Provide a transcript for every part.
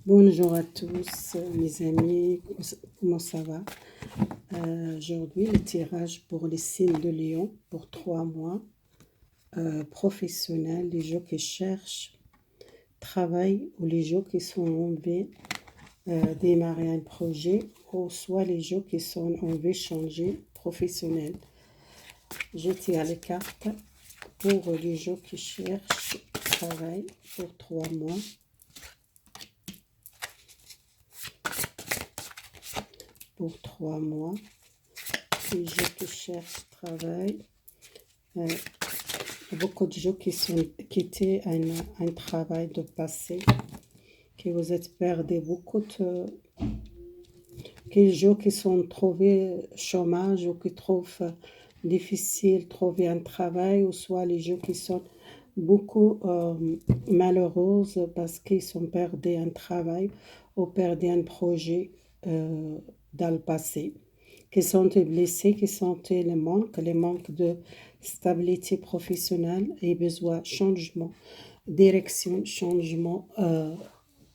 Bonjour à tous, mes amis, comment ça va? Aujourd'hui, le tirage pour les signes de Lion pour 3 mois, professionnels, les gens qui cherchent travail ou les gens qui sont envie démarrer un projet ou soit les gens qui sont envie changer professionnel. Je tire les cartes pour les gens qui cherchent travail pour 3 mois. Pour 3 mois, les gens qui cherchent travail, beaucoup de gens qui sont quittés un travail de passé, que vous êtes perdu beaucoup de les gens qui sont trouvés chômage ou qui trouvent difficile de trouver un travail, ou soit les gens qui sont beaucoup malheureuses parce qu'ils sont perdus un travail ou perdus un projet dans le passé, qui sont blessés, qui sont les manques de stabilité professionnelle et besoin de changement, direction, changement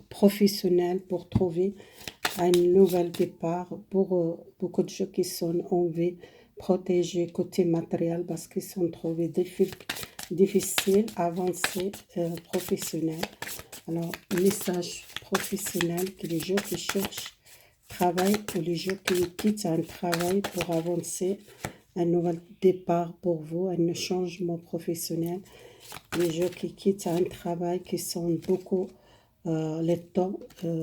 professionnel pour trouver un nouvel départ. Pour beaucoup de gens qui sont envie protégés côté matériel parce qu'ils sont trouvés difficiles à avancer professionnel. Alors, message professionnel que les gens qui cherchent travail ou les gens qui quittent un travail pour avancer, un nouvel départ pour vous, un changement professionnel. Les gens qui quittent un travail, qui sont beaucoup les temps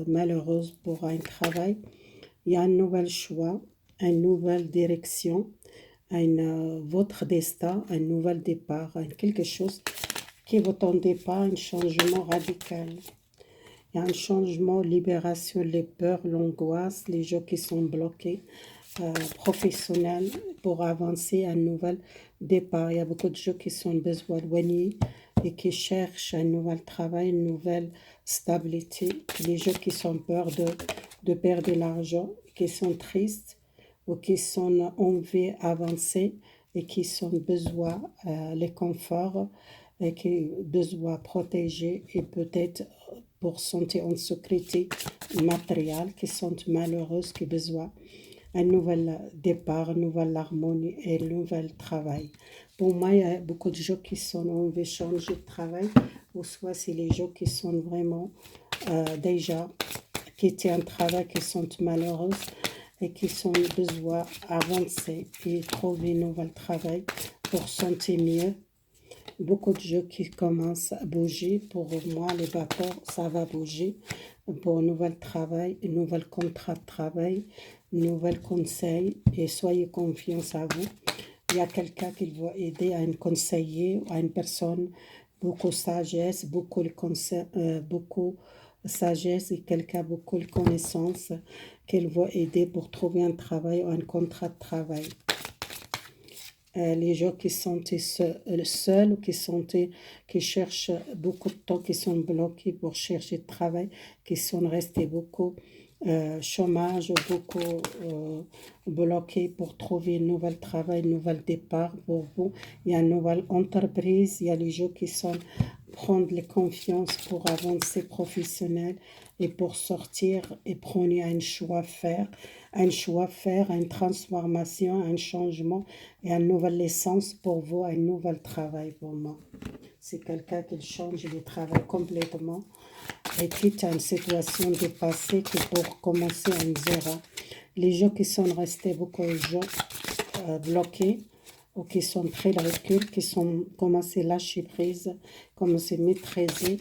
malheureux pour un travail. Il y a un nouvel choix, une nouvelle direction, votre destin, un nouvel départ, quelque chose qui ne vous attendez pas, un changement radical. Il y a un changement, libération, les peurs, l'angoisse, les gens qui sont bloqués, professionnels, pour avancer un nouvel départ. Il y a beaucoup de gens qui sont besoin éloignés et qui cherchent un nouvel travail, une nouvelle stabilité. Les gens qui sont peur de perdre de l'argent, qui sont tristes ou qui sont envie d'avancer et qui sont besoin les conforts et qui besoin protéger et peut-être pour santé en sécurité matérielle, qui sont malheureuses, qui ont besoin un nouvel départ, une nouvelle harmonie et un nouvel travail. Pour moi, il y a beaucoup de gens qui sont envie de changer de travail, ou soit c'est les gens qui sont vraiment déjà quittés un travail, qui sont malheureuses et qui ont besoin d'avancer et trouver un nouvel travail pour se sentir mieux. Beaucoup de gens qui commencent à bouger. Pour moi, les vapeurs, ça va bouger pour un nouvel travail, un nouvel contrat de travail, un nouvel conseil, et soyez confiance à vous. Il y a quelqu'un qui va aider à un conseiller, à une personne, beaucoup de sagesse, beaucoup de sagesse et quelqu'un beaucoup de connaissances qu'elle va aider pour trouver un travail ou un contrat de travail. Les gens qui sont seuls ou qui cherchent beaucoup de temps, qui sont bloqués pour chercher de travail, qui sont restés beaucoup chômage ou beaucoup bloqués pour trouver un nouvel travail, un nouvel départ pour vous. Il y a une nouvelle entreprise, il y a les gens qui sont prendre les confiances pour avancer professionnel et pour sortir et prendre un choix faire, une transformation, un changement et une nouvelle essence pour vous, un nouvel travail pour moi. C'est quelqu'un qui change de travail complètement et quitte une situation dépassée qui pour commencer à zéro. Les gens qui sont restés, beaucoup de gens bloqués ou qui sont pris le recul, qui sont commencé à lâcher prise, commencé à maîtriser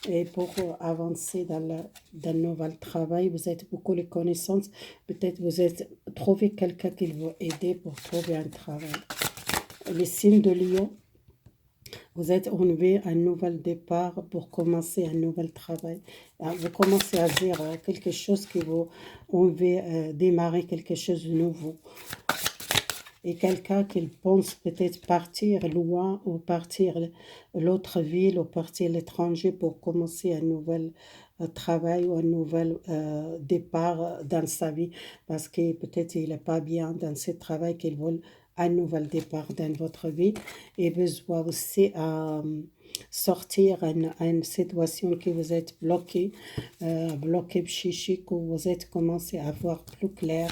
et pour avancer dans le nouvel travail. Vous avez beaucoup de connaissances, peut-être vous avez trouvé quelqu'un qui vous aider pour trouver un travail. Les signes de Lion, vous êtes enlevé un nouvel départ pour commencer un nouvel travail. Vous commencez à dire quelque chose qui vous enlève, démarrer quelque chose de nouveau. Et quelqu'un qui pense peut-être partir loin ou partir l'autre ville ou partir à l'étranger pour commencer un nouvel travail ou un nouvel départ dans sa vie parce que peut-être il n'est pas bien dans ce travail qu'il veut un nouvel départ dans votre vie et besoin aussi sortir à une situation que vous êtes bloqué, bloqué psychique, où vous êtes commencé à voir plus clair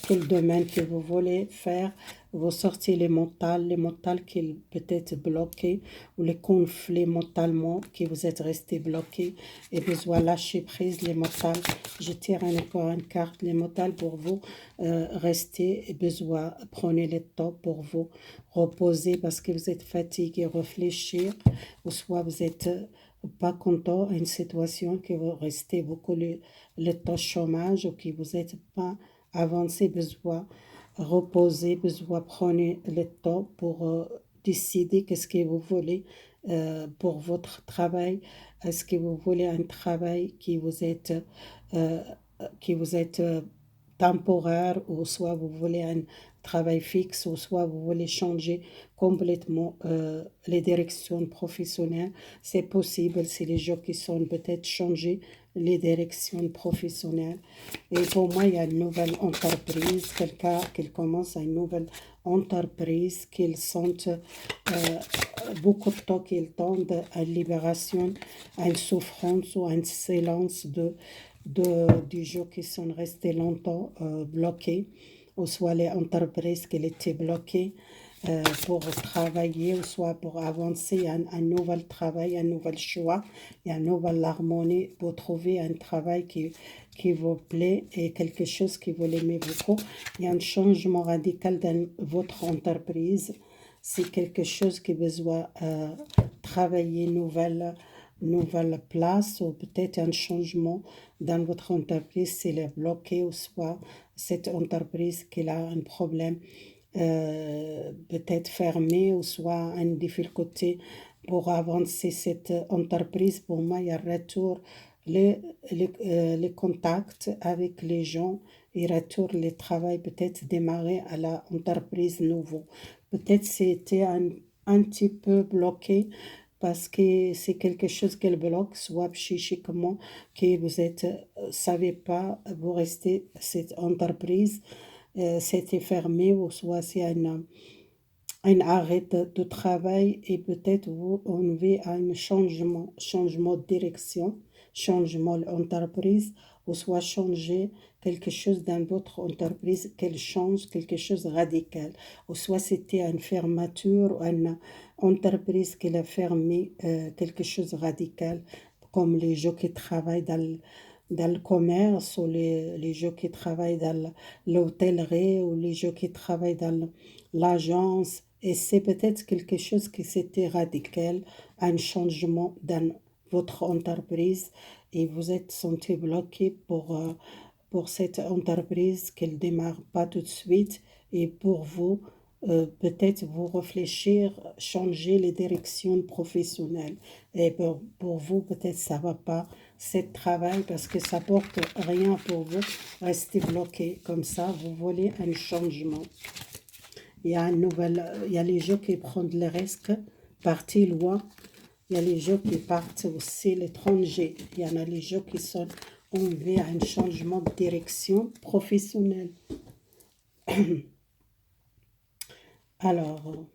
quel domaine que vous voulez faire. Vous sortez les mentales qui peut-être bloqués, ou les conflits mentalement qui vous êtes resté bloqués et besoin lâcher prise les mentales. Je tire encore une carte, les mentales pour vous rester et besoin, prenez le temps pour vous reposer parce que vous êtes fatigué, réfléchir, ou soit vous êtes pas content d'une situation que vous restez beaucoup le temps chômage ou que vous n'êtes pas avancé, besoin reposer, besoin prenez le temps pour décider qu'est-ce que vous voulez pour votre travail. Est-ce que vous voulez un travail euh, qui vous êtes temporaire, ou soit vous voulez un travail fixe, ou soit vous voulez changer complètement les directions professionnelles. C'est possible, c'est les gens qui sont peut-être changer les directions professionnelles. Et pour moi, il y a une nouvelle entreprise, quelqu'un qui commence une nouvelle entreprise, qu'ils sentent beaucoup de temps qu'ils tendent à une libération, à une souffrance ou à un silence du gens qui sont restés longtemps bloqués, ou soit les entreprises qui étaient bloquées pour travailler, ou soit pour avancer un nouvel travail, un nouvel choix, et une nouvelle harmonie pour trouver un travail qui vous plaît et quelque chose que vous aimez beaucoup. Il y a un changement radical dans votre entreprise. C'est quelque chose qui besoin travailler nouvelle place, ou peut-être un changement dans votre entreprise, c'est le bloqué, ou soit cette entreprise qui a un problème peut-être fermé, ou soit une difficulté pour avancer cette entreprise. Pour moi, il y a retour les contacts avec les gens, et retour le travail peut-être démarrer à l'entreprise nouveau. Peut-être c'était un petit peu bloqué parce que c'est quelque chose qu'elle bloque, soit psychiquement, que vous êtes, savez pas, vous restez, cette entreprise, c'était fermé, ou soit c'est un arrêt de travail, et peut-être vous enlevez à un changement de direction, changement d'entreprise, ou soit changer quelque chose dans votre entreprise, qu'elle change quelque chose de radical, ou soit c'était une fermeture, ou une entreprise qui a fermé quelque chose de radical, comme les gens qui travaillent dans le commerce, ou les gens qui travaillent dans l'hôtellerie, ou les gens qui travaillent dans l'agence. Et c'est peut-être quelque chose qui s'était radical, un changement dans votre entreprise, et vous êtes senti bloqué pour cette entreprise qu'elle ne démarre pas tout de suite, et pour vous, peut-être vous réfléchir, changer les directions professionnelles. Et pour vous, peut-être ça va pas, ce travail, parce que ça porte rien pour vous, restez bloqué comme ça, vous voulez un changement. Il y a les gens qui prennent le risque, partir loin. Il y a les gens qui partent aussi l'étranger. Il y en a les gens qui sont enlevés à un changement de direction professionnelle. Alors,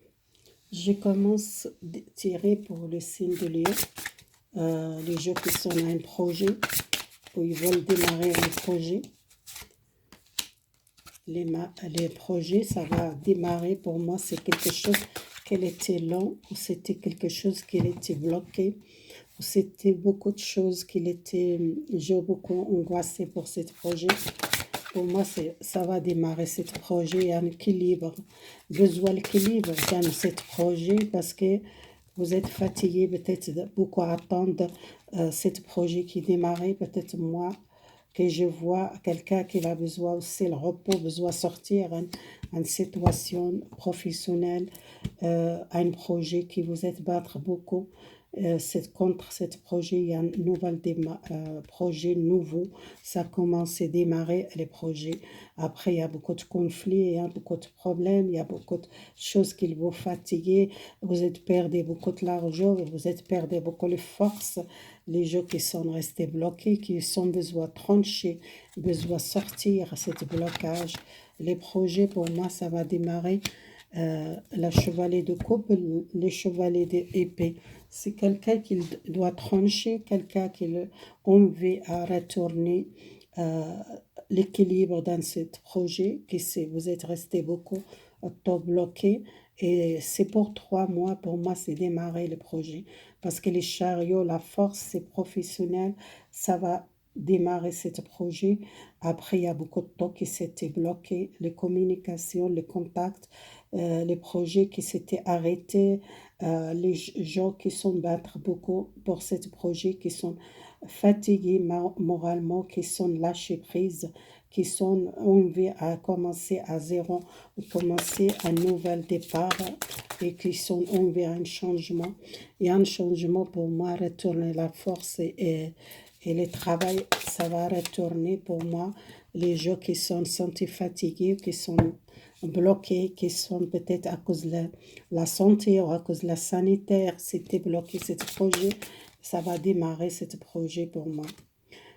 je commence à tirer pour le signe de Lion. Les gens qui sont à un projet, où ils veulent démarrer un projet. Les projets, ça va démarrer. Pour moi, c'est quelque chose qui était long, ou c'était quelque chose qui était bloqué, ou c'était beaucoup de choses qui étaient, j'ai beaucoup angoissé pour ce projet. Pour moi, ça va démarrer ce projet, il y a un équilibre, besoin d'équilibre dans ce projet, parce que vous êtes fatigué, peut-être beaucoup à attendre ce projet qui démarrait, peut-être moi, que je vois quelqu'un qui a besoin aussi le repos, besoin sortir une situation professionnelle, un projet qui vous aide battre beaucoup. C'est contre ce projet, il y a un nouvel projet nouveau. Ça commence à démarrer les projets. Après, il y a beaucoup de conflits, il y a beaucoup de problèmes, il y a beaucoup de choses qui vous fatiguent. Vous êtes perdu beaucoup de l'argent, vous êtes perdu beaucoup de force. Les gens qui sont restés bloqués, qui ont besoin de trancher, besoin de sortir ce blocage. Les projets, pour moi, ça va démarrer. La chevalier de coupe, les chevaliers d'épée. C'est quelqu'un qui doit trancher, quelqu'un qui a envie à retourner euh, l'équilibre dans ce projet, vous êtes resté beaucoup temps bloqué. Et c'est pour 3 mois, pour moi, c'est démarrer le projet. Parce que les chariots, la force, c'est professionnel, ça va démarrer ce projet. Après, il y a beaucoup de temps qui s'était bloqué, les communications, les contacts, les projets qui s'étaient arrêtés, les gens qui sont battre beaucoup pour ce projet, qui sont fatigués moralement, qui sont lâchés prise, qui sont envie à commencer à zéro, commencer un nouvel départ et qui sont envie à un changement. Et un changement pour moi, retourner la force et le travail, ça va retourner pour moi. Les gens qui sont sentis fatigués, qui sont bloqués, qui sont peut-être à cause de la santé ou à cause de la sanitaire, c'était bloqué ce projet, ça va démarrer ce projet pour moi.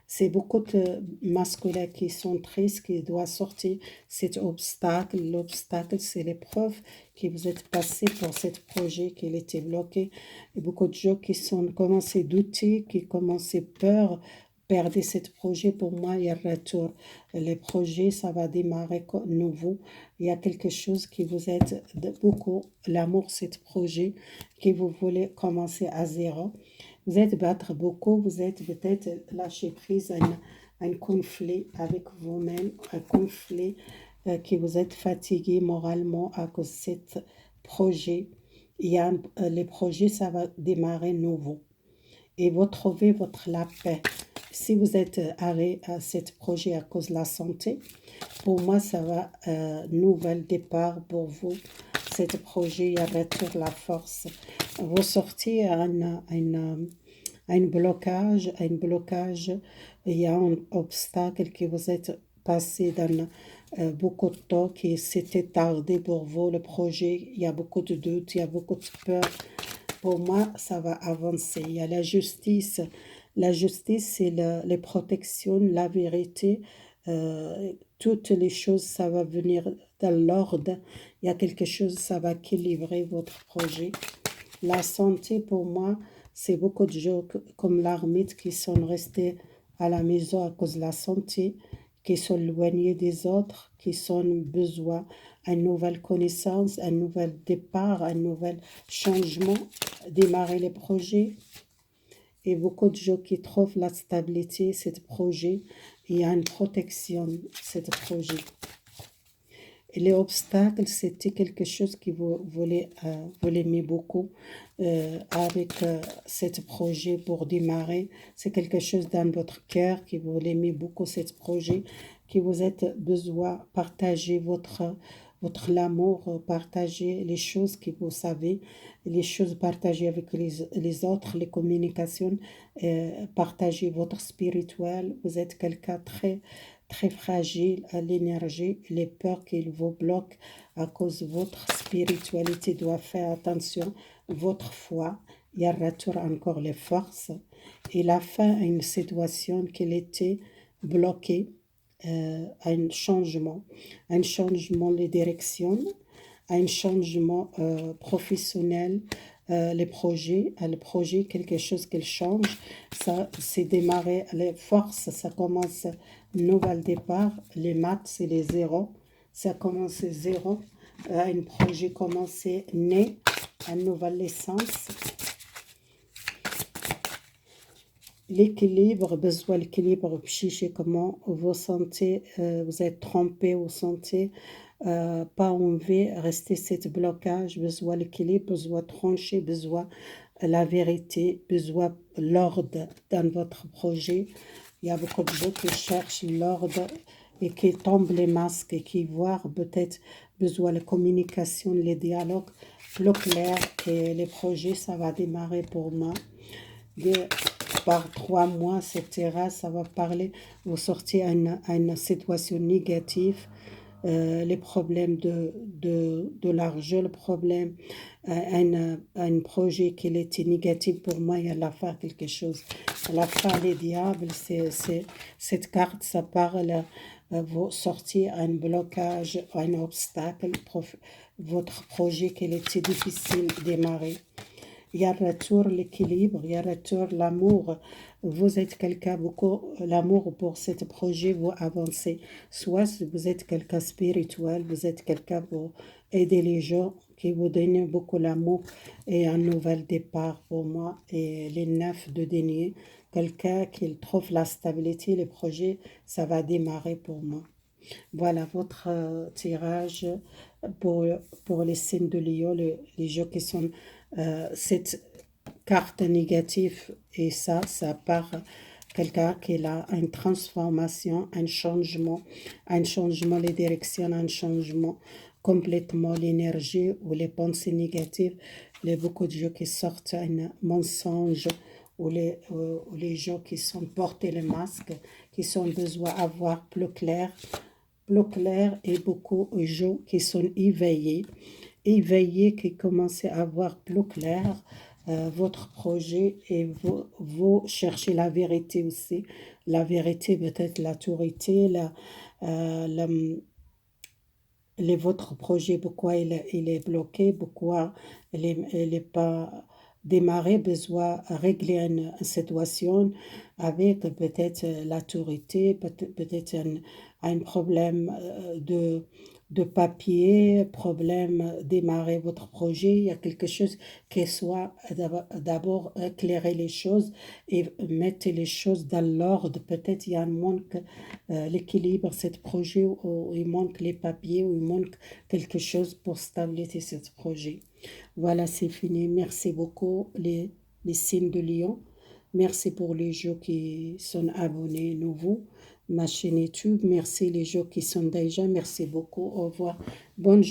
C'est beaucoup de masculins qui sont tristes, qui doivent sortir cet obstacle. L'obstacle, c'est l'épreuve que vous êtes passé pour ce projet qui était bloqué. Et beaucoup de gens qui sont commencé à douter, qui commencent à peur, perdre ce projet. Pour moi, il y a retour. Les projets, ça va démarrer nouveau. Il y a quelque chose qui vous aide beaucoup, l'amour, ce projet, que vous voulez commencer à zéro. Vous êtes battre beaucoup, vous êtes peut-être lâché prise à un conflit avec vous-même, un conflit que vous êtes fatigué moralement à cause de ce projet. Les projets, ça va démarrer nouveau. Et vous trouvez la paix. Si vous êtes arrêté à ce projet à cause de la santé, pour moi, ça va nouvel départ pour vous. Ce projet, il y a retour la force. Vous sortez à un blocage, il y a un obstacle que vous êtes passé dans beaucoup de temps, qui s'était tardé pour vous, le projet, il y a beaucoup de doutes, il y a beaucoup de peur. Pour moi, ça va avancer. Il y a la justice. La justice, c'est les protections, la vérité. Toutes les choses, ça va venir dans l'ordre. Il y a quelque chose, ça va équilibrer votre projet. La santé, pour moi, c'est beaucoup de gens comme l'ermite qui sont restés à la maison à cause de la santé, qui sont éloignés des autres, qui ont besoin d'une nouvelle connaissance, un nouvel départ, un nouvel changement, démarrer les projets. Et beaucoup de gens qui trouvent la stabilité, ce projet, il y a une protection, ce projet. Et les obstacles, c'était quelque chose que vous l'aimez beaucoup avec ce projet pour démarrer. C'est quelque chose dans votre cœur que vous l'aimez beaucoup, ce projet, que vous êtes besoin de partager votre amour, partager les choses que vous savez, les choses partagées avec les autres, les communications, partager votre spirituel. Vous êtes quelqu'un très fragile à l'énergie, les peurs qui vous bloquent à cause de votre spiritualité doit faire attention, votre foi, il y a retour encore les forces et la fin à une situation qui était bloquée, un changement de direction, un changement professionnel, le projet, quelque chose qui change, ça c'est démarrer les forces, ça commence nouvel départ, les maths c'est les zéros, ça commence zéro, un projet commence né, une nouvelle naissance. L'équilibre, besoin l'équilibre psychique, comment vous sentez, vous êtes trompé, vous sentez pas envie, rester cet blocage, besoin l'équilibre, besoin trancher, besoin la vérité, besoin l'ordre dans votre projet. Il y a beaucoup de gens qui cherchent l'ordre et qui tombent les masques et qui voient peut-être besoin de communication, les dialogues plus clairs et les projets, ça va démarrer pour moi. Par 3 mois, etc., ça va parler, vous sortez à une situation négative, les problèmes de l'argent, le problème, un projet qui était négatif pour moi, il y a la fin quelque chose. La fin des diables, cette carte, ça parle, vous sortir un blocage, un obstacle, votre projet qui était difficile de démarrer. il y a retour l'équilibre, il y a retour l'amour. Vous êtes quelqu'un, beaucoup, l'amour pour ce projet, vous avancez. Soit vous êtes quelqu'un spirituel, vous êtes quelqu'un pour aider les gens, qui vous donnent beaucoup l'amour et un nouvel départ pour moi. Et les neufs de denier, quelqu'un qui trouve la stabilité, le projet, ça va démarrer pour moi. Voilà votre tirage pour, pour les signes de Lion, les jeux qui sont cette carte négative et ça part quelqu'un qui a une transformation, un changement les directions, un changement complètement l'énergie ou les pensées négatives, les beaucoup de jeux qui sortent un mensonge ou les gens qui sont portés le masque, qui sont besoin d'avoir plus clair et beaucoup de gens qui sont éveillés qui commencent à voir plus clair votre projet et vous cherchez la vérité aussi. La vérité peut-être l'autorité, la, votre projet, pourquoi il est bloqué, pourquoi il est pas démarré, besoin de régler une situation avec peut-être l'autorité, peut-être un problème de papier, problème démarrer votre projet, il y a quelque chose qui soit d'abord éclairer les choses et mettre les choses dans l'ordre. Peut-être il y a un manque l'équilibre, ce projet, où il manque les papiers, où il manque quelque chose pour stabiliser ce projet. Voilà, c'est fini. Merci beaucoup, les signes de Lion. Merci pour les gens qui sont abonnés nouveaux, ma chaîne YouTube. Merci les gens qui sont déjà. Merci beaucoup. Au revoir. Bonne journée.